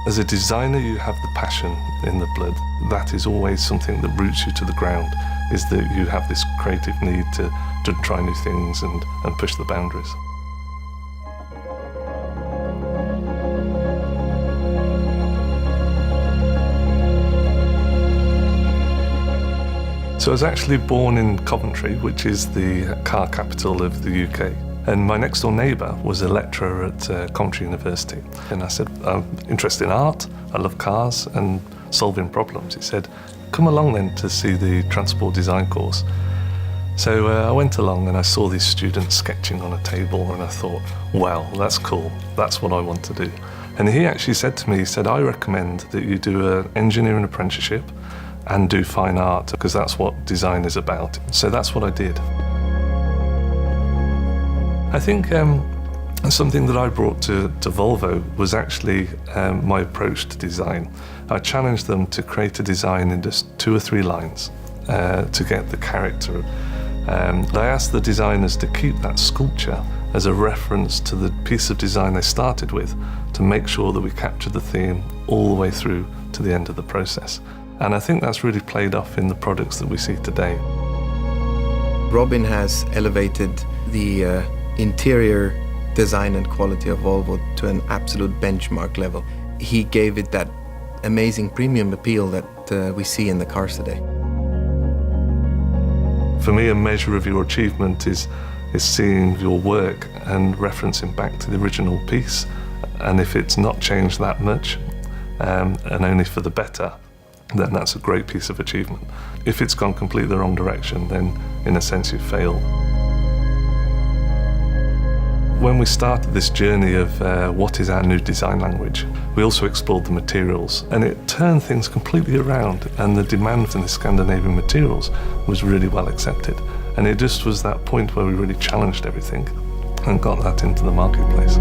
As a designer, you have the passion in the blood. That is always something that roots you to the ground, is that you have this creative need to try new things and push the boundaries. So I was actually born in Coventry, which is the car capital of the UK. And my next door neighbour was a lecturer at Coventry University. And I said, I'm interested in art, I love cars and solving problems. He said, come along then to see the transport design course. So I went along and I saw these students sketching on a table and I thought, wow, that's cool, that's what I want to do. And he actually said to me, he said, I recommend that you do an engineering apprenticeship and do fine art, because that's what design is about. So that's what I did. I think something that I brought to Volvo was actually my approach to design. I challenged them to create a design in just 2 or 3 lines to get the character. I asked the designers to keep that sculpture as a reference to the piece of design they started with, to make sure that we captured the theme all the way through to the end of the process. And I think that's really played off in the products that we see today. Robin has elevated the interior design and quality of Volvo to an absolute benchmark level. He gave it that amazing premium appeal that we see in the cars today. For me, a measure of your achievement is seeing your work and referencing back to the original piece. And if it's not changed that much, and only for the better, then that's a great piece of achievement. If it's gone completely the wrong direction, then in a sense you fail. When we started this journey of what is our new design language, we also explored the materials, and it turned things completely around, and the demand for the Scandinavian materials was really well accepted. And it just was that point where we really challenged everything and got that into the marketplace.